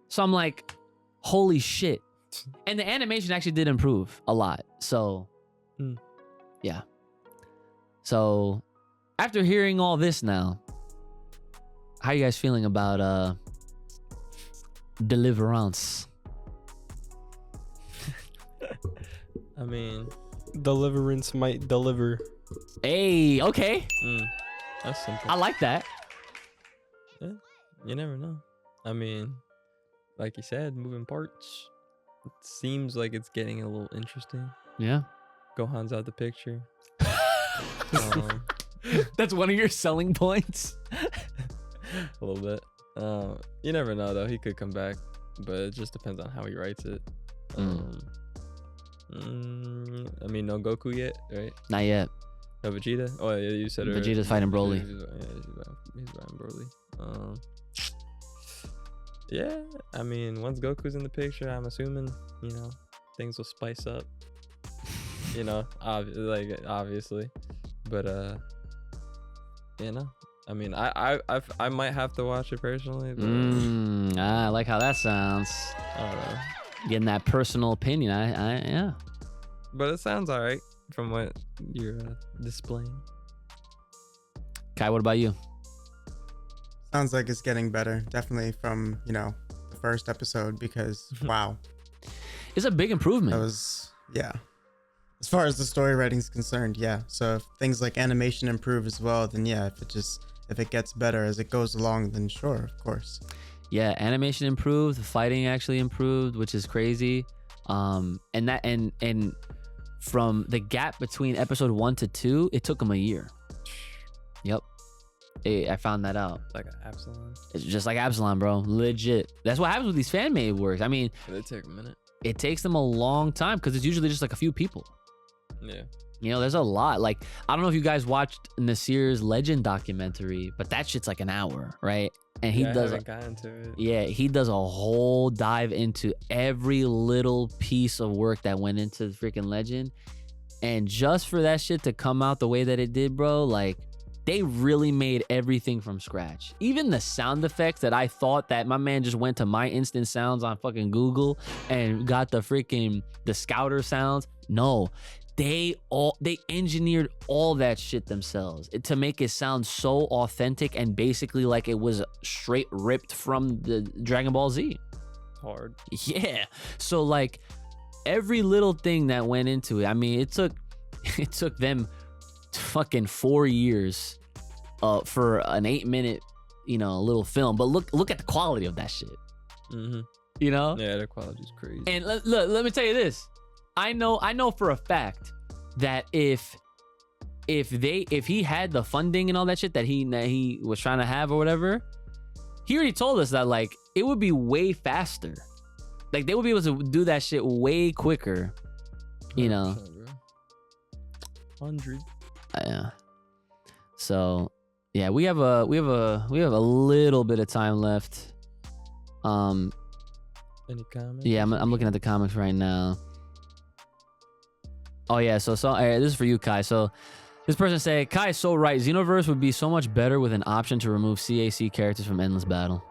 So I'm like, holy shit. And the animation actually did improve a lot. So Yeah. So after hearing all this now, how are you guys feeling about Deliverance? I mean, Deliverance might deliver. Hey, okay. that's simple. I like that. Yeah, you never know. I mean, like you said, moving parts. It seems like it's getting a little interesting. Yeah. Gohan's out the picture. um, That's one of your selling points. a little bit. You never know though. He could come back, but it just depends on how he writes it. I mean, no Goku yet, right? Not yet. No Vegeta. Oh yeah, you said Vegeta's fighting Broly. He's fighting Broly. Yeah, I mean, once Goku's in the picture, I'm assuming, you know, things will spice up. You know, obviously, but you know, I mean, I might have to watch it personally. But, I like how that sounds. I don't know. Getting that personal opinion. Yeah. But it sounds alright from what you're displaying. Kai, what about you? Sounds like it's getting better. Definitely from, you know, the first episode because wow. It's a big improvement. That was, yeah. As far as the story writing's concerned, yeah. So if things like animation improve as well, then yeah, if it gets better as it goes along, then sure, of course. Yeah, animation improved, the fighting actually improved, which is crazy. And from the gap between episode 1 to 2, it took them a year. Yep. I found that out. Like an Absalom. It's just like Absalom, bro. Legit. That's what happens with these fan-made works. I mean, They take a minute. it takes them a long time because it's usually just like a few people. Yeah. You know, there's a lot. Like, I don't know if you guys watched Nasir's Legend documentary, but that shit's like an hour, right? And he I does. haven't gotten to it. Yeah, he does a whole dive into every little piece of work that went into the freaking Legend. And just for that shit to come out the way that it did, bro, like, they really made everything from scratch. Even the sound effects that I thought that my man just went to My Instant Sounds on fucking Google and got the Scouter sounds. No, they engineered all that shit themselves to make it sound so authentic and basically like it was straight ripped from the Dragon Ball Z. Hard. Yeah. So like every little thing that went into it, I mean, it took them fucking 4 years for an 8-minute, you know, little film. But look at the quality of that shit. Mm-hmm. You know? Yeah, the quality's crazy. And let me tell you this. I know for a fact that if he had the funding and all that shit that he was trying to have or whatever, he already told us that like it would be way faster. Like they would be able to do that shit way quicker. You know. 100. Yeah. So yeah, we have a little bit of time left. Any comments? Yeah, I'm looking at the comics right now. Oh yeah, so this is for you, Kai. So this person said, Kai is so right. Xenoverse would be so much better with an option to remove CAC characters from Endless Battle.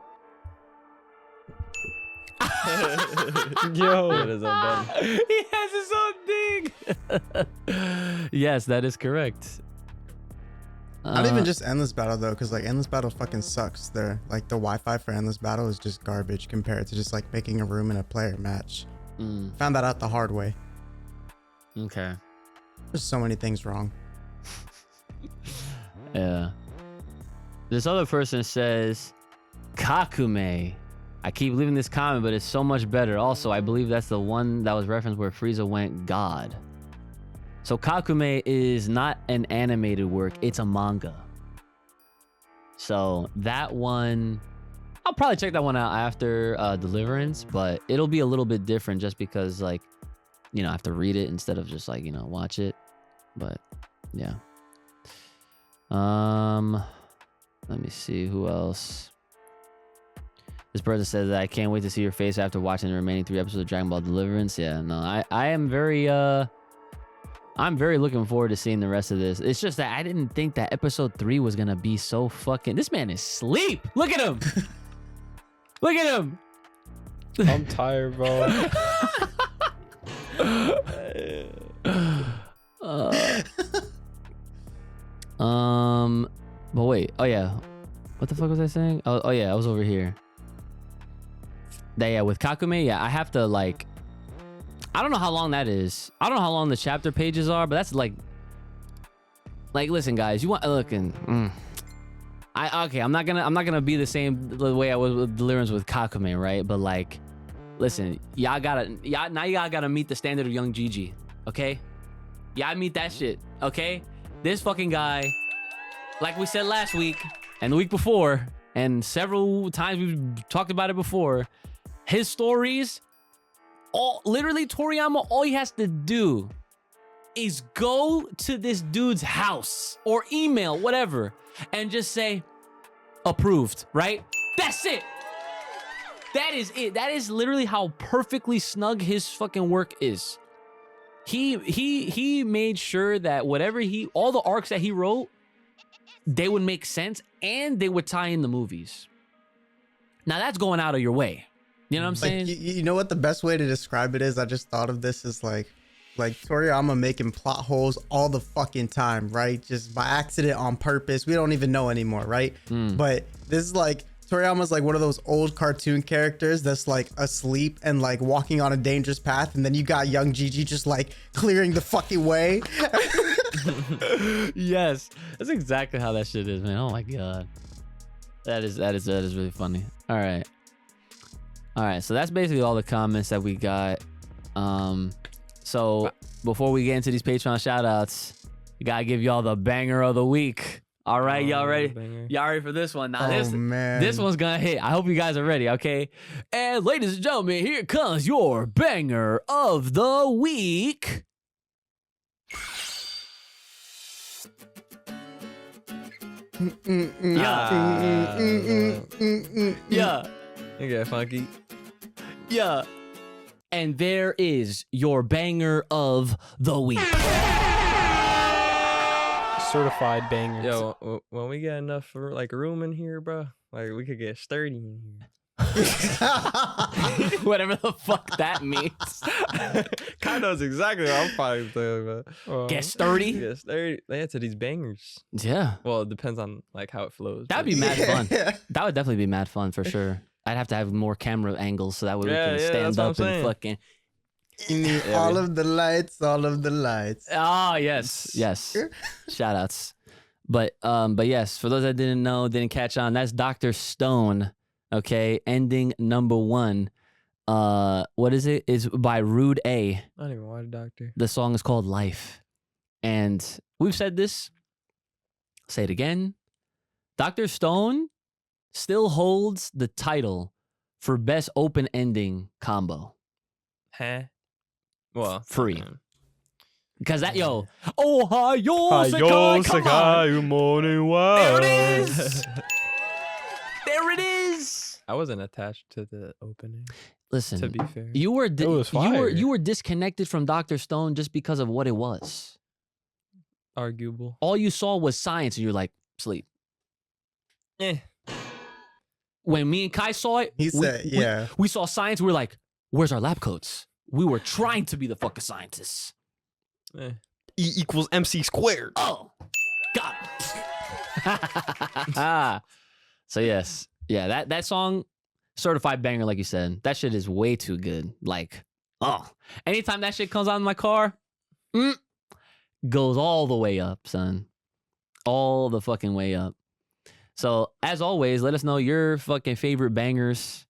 Yo. It is undone. He has his own thing. Yes, that is correct. Not even just Endless Battle though, because like Endless Battle fucking sucks. They're like the Wi-Fi for Endless Battle is just garbage compared to just like making a room in a player match. Found that out the hard way. Okay. There's so many things wrong. Yeah. This other person says, Kakume. I keep leaving this comment, but it's so much better. Also, I believe that's the one that was referenced where Frieza went God. So Kakume is not an animated work, it's a manga. So that one, I'll probably check that one out after Deliverance, but it'll be a little bit different just because like, you know, I have to read it instead of just like, you know, watch it. But yeah. Let me see who else. This person says that I can't wait to see your face after watching the remaining 3 episodes of Dragon Ball Deliverance. Yeah, no, I am very I'm very looking forward to seeing the rest of this. It's just that I didn't think that episode 3 was gonna be so fucking. This man is asleep. Look at him. Look at him. I'm tired, bro. But wait. Oh yeah. What the fuck was I saying? Oh yeah, I was over here. Yeah, with Kakume, yeah, I have to like. I don't know how long that is. I don't know how long the chapter pages are, but that's like, listen, guys, you want looking. I'm not gonna be the same the way I was with Deliverance with Kakume, right? But like, listen, y'all gotta meet the standard of young Gigi, okay? Y'all meet that shit, okay? This fucking guy, like we said last week and the week before, and several times we've talked about it before, his stories, literally Toriyama, all he has to do is go to this dude's house or email, whatever, and just say, approved, right? That's it. That is it. That is literally how perfectly snug his fucking work is. He made sure that all the arcs that he wrote, they would make sense and they would tie in the movies. Now that's going out of your way. You know what I'm saying? You know what the best way to describe it is? I just thought of this as like Toriyama making plot holes all the fucking time, right? Just by accident, on purpose. We don't even know anymore, right? But this is like Toriyama's like one of those old cartoon characters that's like asleep and like walking on a dangerous path, and then you got young Gigi just like clearing the fucking way. Yes, that's exactly how that shit is, man. Oh my god, that is really funny. All right, so that's basically all the comments that we got. So before we get into these Patreon shout outs, we gotta give y'all the banger of the week. All right, y'all ready? Y'all ready for this one? Now, this one's gonna hit. I hope you guys are ready, okay? And ladies and gentlemen, here comes your banger of the week. Yeah. You get funky. Yeah. And there is your banger of the week. Certified banger. Yo, when we get enough like room in here, bro, like we could get sturdy in here. Whatever the fuck that means. Kind of is exactly what I'm probably saying, man. Get sturdy? Get sturdy. They answer these bangers. Yeah. Well, it depends on like how it flows. That'd be mad fun. That would definitely be mad fun for sure. I'd have to have more camera angles so that way we can stand up and fucking. You need all of the lights. Oh, yes. Shout outs. But yes, for those that didn't catch on, that's Dr. Stone. Okay, ending number 1. What is it? It's by Rude A. I don't even watch Doctor. The song is called Life. And we've said this. Say it again. Dr. Stone still holds the title for best open ending combo. Huh? Well, free. Because that, yo, Sekai, morning there it is. There it is. I wasn't attached to the opening. Listen, to be fair, you were fire. you were disconnected from Dr. Stone just because of what it was. Arguable. All you saw was science, and you're like, sleep. When me and Kai saw it, we saw science. We were like, where's our lab coats? We were trying to be the fucking scientists. E equals MC squared. Oh, got it. So yes, yeah, that song, certified banger, like you said. That shit is way too good. Like, anytime that shit comes on in my car, goes all the way up, son. All the fucking way up. So as always, let us know your fucking favorite bangers,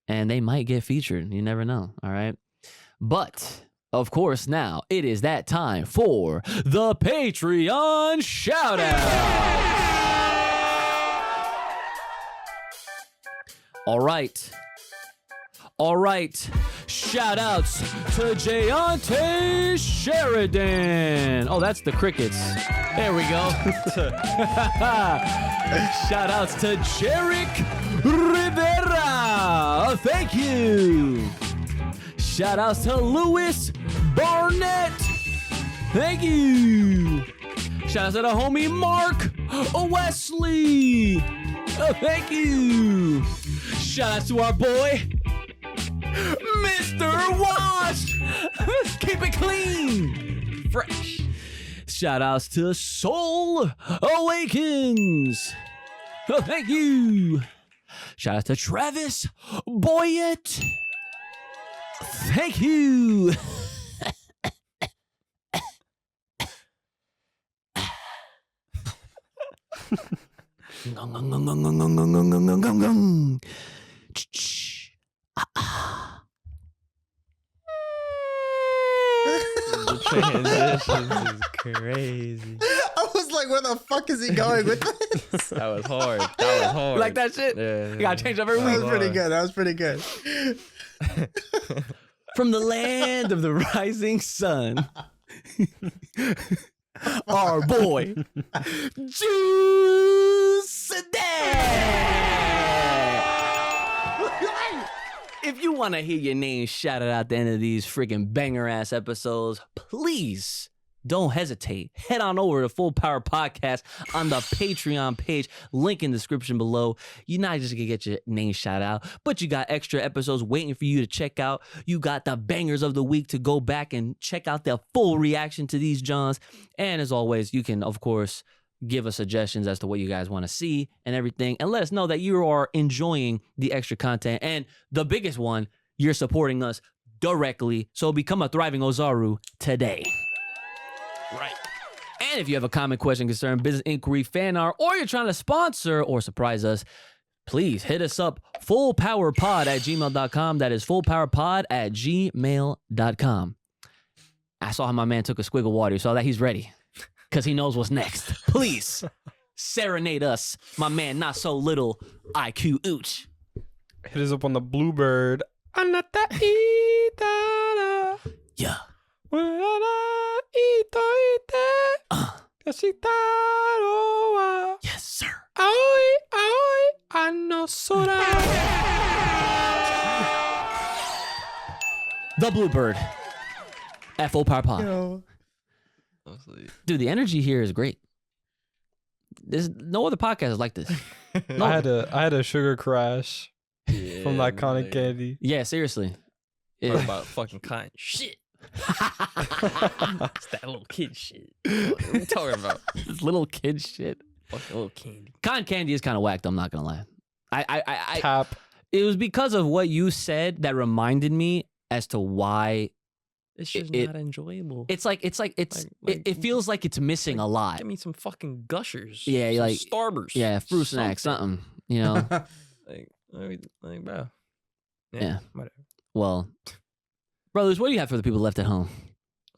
and they might get featured. You never know. All right. But, of course, now it is that time for the Patreon shout-out. All right. Shout-outs to Jayante Sheridan. Oh, that's the crickets. There we go. Shout-outs to Jarek Rivera. Thank you. Shout-outs to Louis Barnett. Thank you. Shout-outs to the homie Mark Wesley. Thank you. Shout-outs to our boy, Mr. Wash. Keep it clean. Fresh. shout outs to Soul Awakens. Oh, thank you. Shout out to Travis Boyett. Thank you. The transitions is crazy. I was like, where the fuck is he going with this? That was hard. That was hard. Like that shit? Yeah. You gotta change up every That week. was pretty good. That was pretty good. From the land of the rising sun, our boy, Juice Day. If you want to hear your name shouted out at the end of these freaking banger ass episodes, please don't hesitate. Head on over to Full Power Podcast on the Patreon page, link in the description below. You're not just gonna get your name shout out, but you got extra episodes waiting for you to check out. You got the bangers of the week to go back and check out their full reaction to these Johns. And as always, you can, of course, give us suggestions as to what you guys want to see and everything, and let us know that you are enjoying the extra content. And the biggest one, you're supporting us directly. So become a thriving Ozaru today. Right. And if you have a comment, question, concern, business inquiry, fan art, or you're trying to sponsor or surprise us, please hit us up, fullpowerpod@gmail.com. That is fullpowerpod@gmail.com. I saw how my man took a swig of water. You saw that? He's ready because he knows what's next. Please serenade us, my man, not so little IQ Ooch. Hit us up on the Bluebird. Yeah. Yes, sir. The Bluebird at Full Power Pod. Yo. Dude, the energy here is great. There's no other podcast is like this. No. I had a sugar crash from that iconic candy. Yeah, seriously. What about fucking cotton shit? It's that little kid shit. What are you talking about? This little kid shit. Fucking little candy. Cotton candy is kind of whacked, I'm not gonna lie. I Tap. it was because of what you said that reminded me as to why It's just It- not enjoyable. it feels like it's missing a lot. Give me some fucking gushers. Yeah, some like- Starburst. Yeah, fruit snack, something, you know. Like, bro. Yeah. Whatever. Well, brothers, what do you have for the people left at home?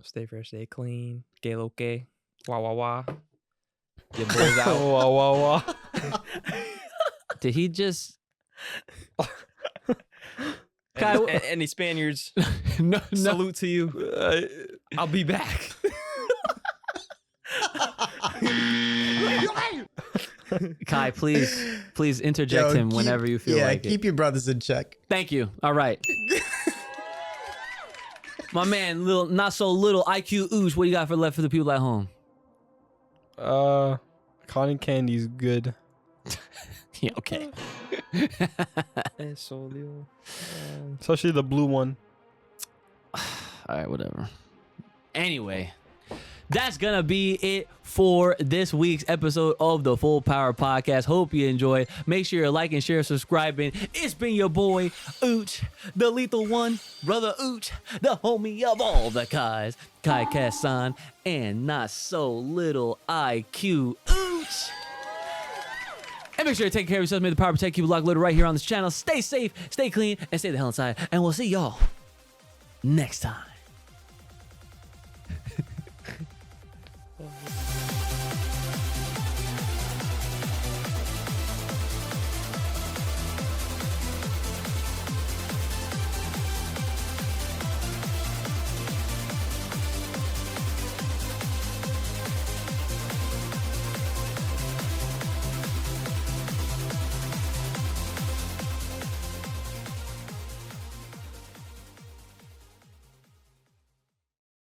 Stay fresh, stay clean. Get okay. Wah wah wah. Your boys out. Wah, wah, wah. Did he just Kai, Any Spaniards, no, salute to you. I'll be back. Kai, please interject Yo, him keep- whenever you feel like keep it. your brothers in check. Thank you. All right. My man, little not so little IQ Ooze, what do you got for left for the people at home? Cotton candy's good. Yeah, okay. Especially the blue one. All right, whatever. Anyway, that's gonna be it for this week's episode of the Full Power Podcast. Hope you enjoyed. Make sure you're liking, share, subscribing. It's been your boy Ooch, the lethal one, brother Ooch, the homie of all the Kais, Kai Kassan, and not so little IQ Ooch. And make sure you take care of yourselves. May the power protect you. Lock loaded right here on this channel. Stay safe, stay clean, and stay the hell inside. And we'll see y'all next time.